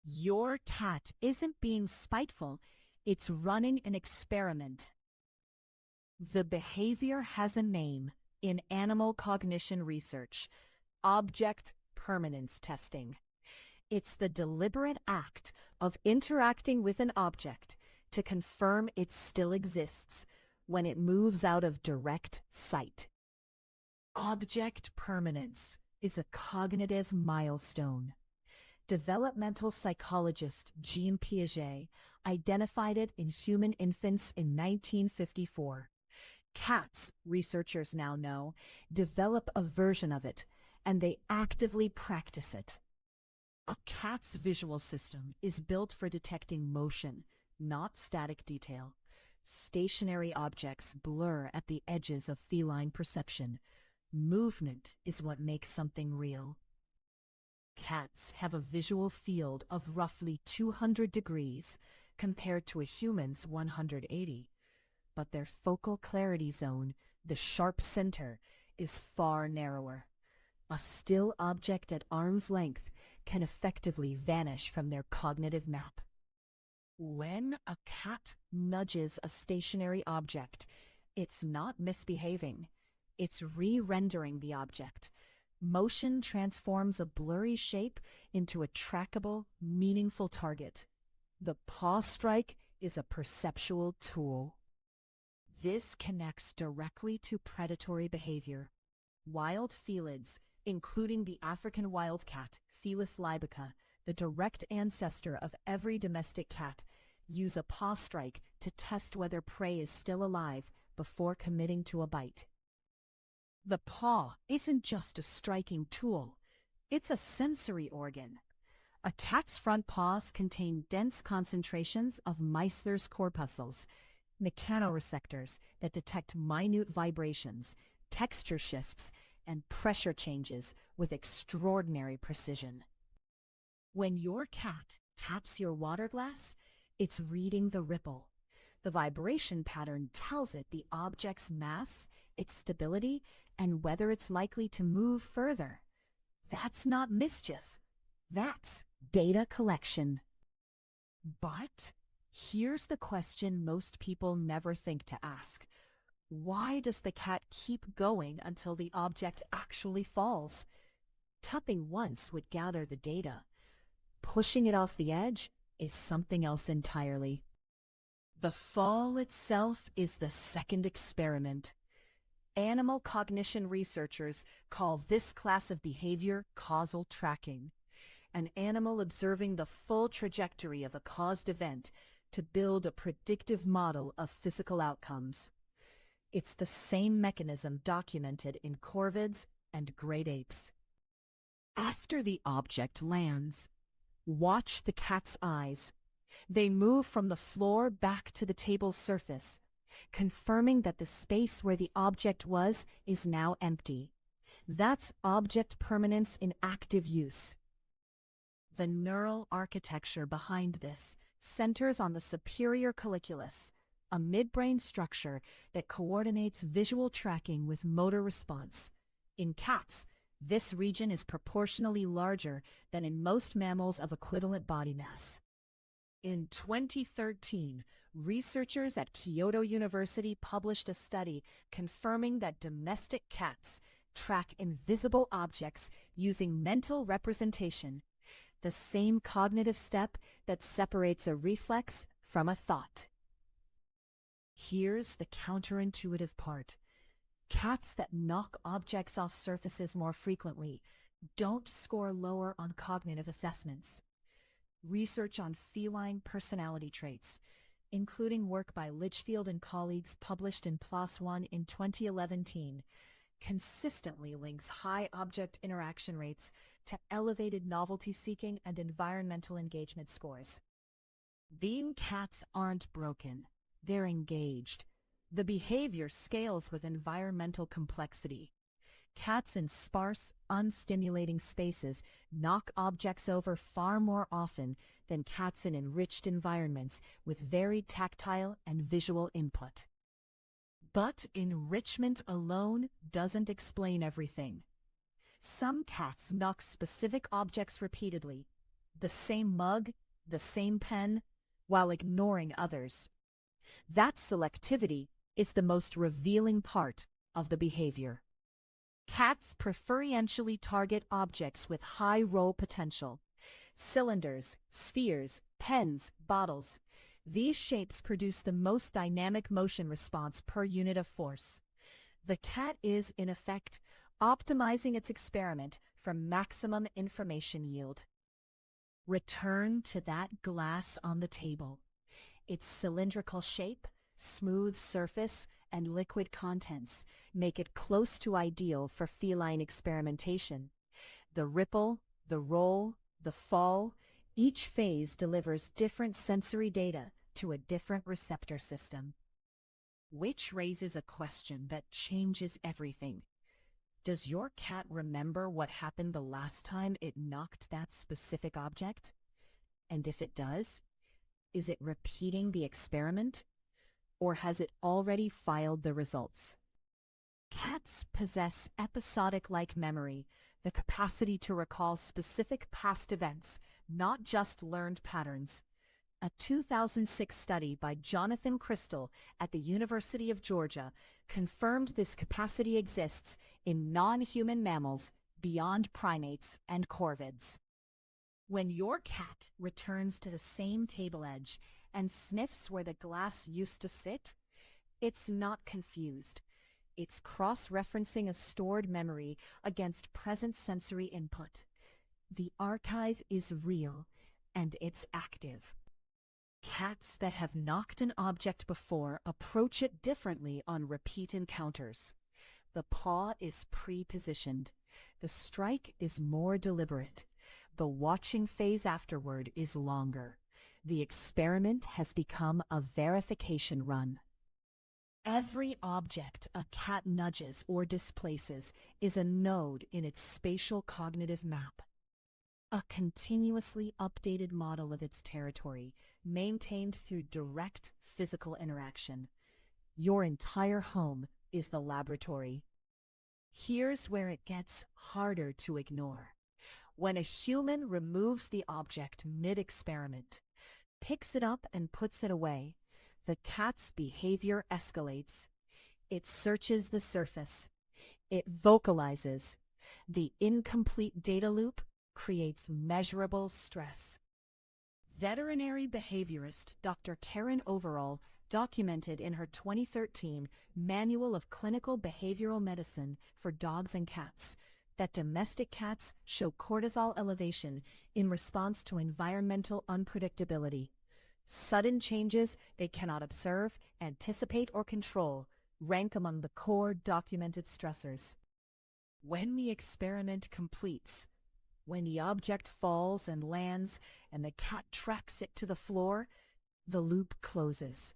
Your cat isn't being spiteful, it's running an experiment. The behavior has a name in animal cognition research: object permanence testing. It's the deliberate act of interacting with an object to confirm it still exists when it moves out of direct sight. Object permanence is a cognitive milestone. Developmental psychologist Jean Piaget identified it in human infants in 1954. Cats, researchers now know, develop a version of it, and they actively practice it. A cat's visual system is built for detecting motion, not static detail. Stationary objects blur at the edges of feline perception. Movement is what makes something real. Cats have a visual field of roughly 200 degrees compared to a human's 180, but their focal clarity zone, the sharp center, is far narrower. A still object at arm's length can effectively vanish from their cognitive map. When a cat nudges a stationary object, it's not misbehaving. It's re-rendering the object. Motion transforms a blurry shape into a trackable, meaningful target. The paw-strike is a perceptual tool. This connects directly to predatory behavior. Wild felids, including the African wildcat, Felis libica, the direct ancestor of every domestic cat, use a paw-strike to test whether prey is still alive before committing to a bite. The paw isn't just a striking tool, it's a sensory organ. A cat's front paws contain dense concentrations of Meissner's corpuscles, mechanoreceptors that detect minute vibrations, texture shifts, and pressure changes with extraordinary precision. When your cat taps your water glass, it's reading the ripple. The vibration pattern tells it the object's mass, its stability, and whether it's likely to move further. That's not mischief. That's data collection. But here's the question most people never think to ask. Why does the cat keep going until the object actually falls? Tapping once would gather the data. Pushing it off the edge is something else entirely. The fall itself is the second experiment. Animal cognition researchers call this class of behavior causal tracking, an animal observing the full trajectory of a caused event to build a predictive model of physical outcomes. It's the same mechanism documented in corvids and great apes. After the object lands, watch the cat's eyes. They move from the floor back to the table's surface, confirming that the space where the object was is now empty. That's object permanence in active use. The neural architecture behind this centers on the superior colliculus, a midbrain structure that coordinates visual tracking with motor response. In cats, this region is proportionally larger than in most mammals of equivalent body mass. In 2013, researchers at Kyoto University published a study confirming that domestic cats track invisible objects using mental representation, the same cognitive step that separates a reflex from a thought. Here's the counterintuitive part. Cats that knock objects off surfaces more frequently don't score lower on cognitive assessments. Research on feline personality traits, including work by Litchfield and colleagues published in PLOS One in 2011, consistently links high object interaction rates to elevated novelty-seeking and environmental engagement scores. These cats aren't broken, they're engaged. The behavior scales with environmental complexity. Cats in sparse, unstimulating spaces knock objects over far more often than cats in enriched environments with varied tactile and visual input. But enrichment alone doesn't explain everything. Some cats knock specific objects repeatedly, the same mug, the same pen, while ignoring others. That selectivity is the most revealing part of the behavior. Cats preferentially target objects with high roll potential. Cylinders, spheres, pens, bottles. These shapes produce the most dynamic motion response per unit of force. The cat is, in effect, optimizing its experiment for maximum information yield. Return to that glass on the table. Its cylindrical shape, smooth surface, and liquid contents make it close to ideal for feline experimentation. The ripple, the roll, the fall, each phase delivers different sensory data to a different receptor system. Which raises a question that changes everything. Does your cat remember what happened the last time it knocked that specific object? And if it does, is it repeating the experiment? Or has it already filed the results? Cats possess episodic-like memory, the capacity to recall specific past events, not just learned patterns. A 2006 study by Jonathan Crystal at the University of Georgia confirmed this capacity exists in non-human mammals beyond primates and corvids. When your cat returns to the same table edge and sniffs where the glass used to sit, it's not confused. It's cross-referencing a stored memory against present sensory input. The archive is real, and it's active. Cats that have knocked an object before approach it differently on repeat encounters. The paw is pre-positioned. The strike is more deliberate. The watching phase afterward is longer. The experiment has become a verification run. Every object a cat nudges or displaces is a node in its spatial cognitive map. A continuously updated model of its territory, maintained through direct physical interaction. Your entire home is the laboratory. Here's where it gets harder to ignore. When a human removes the object mid-experiment, picks it up and puts it away, the cat's behavior escalates. It searches the surface. It vocalizes. The incomplete data loop creates measurable stress. Veterinary behaviorist Dr. Karen Overall documented in her 2013 Manual of Clinical Behavioral Medicine for Dogs and Cats that domestic cats show cortisol elevation in response to environmental unpredictability. Sudden changes they cannot observe, anticipate, or control rank among the core documented stressors. When the experiment completes, when the object falls and lands and the cat tracks it to the floor, the loop closes.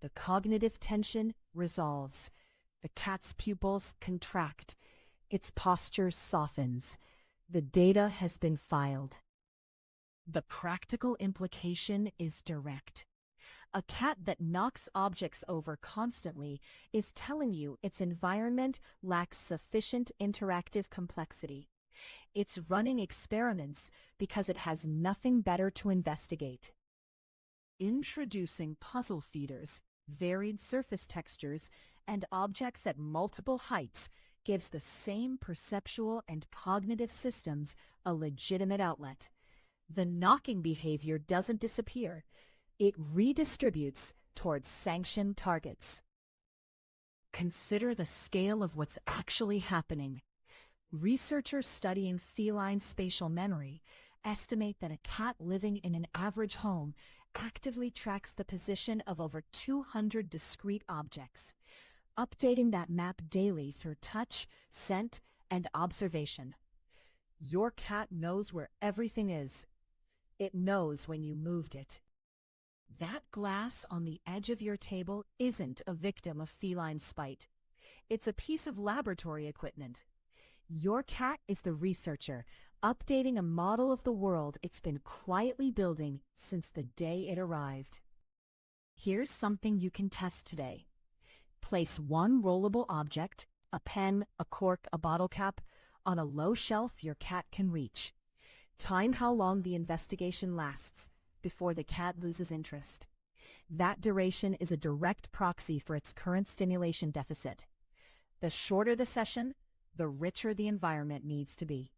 The cognitive tension resolves. The cat's pupils contract. Its posture softens. The data has been filed. The practical implication is direct. A cat that knocks objects over constantly is telling you its environment lacks sufficient interactive complexity. It's running experiments because it has nothing better to investigate. Introducing puzzle feeders, varied surface textures, and objects at multiple heights gives the same perceptual and cognitive systems a legitimate outlet. The knocking behavior doesn't disappear. It redistributes towards sanctioned targets. Consider the scale of what's actually happening. Researchers studying feline spatial memory estimate that a cat living in an average home actively tracks the position of over 200 discrete objects, updating that map daily through touch, scent, and observation. Your cat knows where everything is. It knows when you moved it. That glass on the edge of your table isn't a victim of feline spite. It's a piece of laboratory equipment. Your cat is the researcher, updating a model of the world it's been quietly building since the day it arrived. Here's something you can test today. Place one rollable object, a pen, a cork, a bottle cap, on a low shelf your cat can reach. Time how long the investigation lasts before the cat loses interest. That duration is a direct proxy for its current stimulation deficit. The shorter the session, the richer the environment needs to be.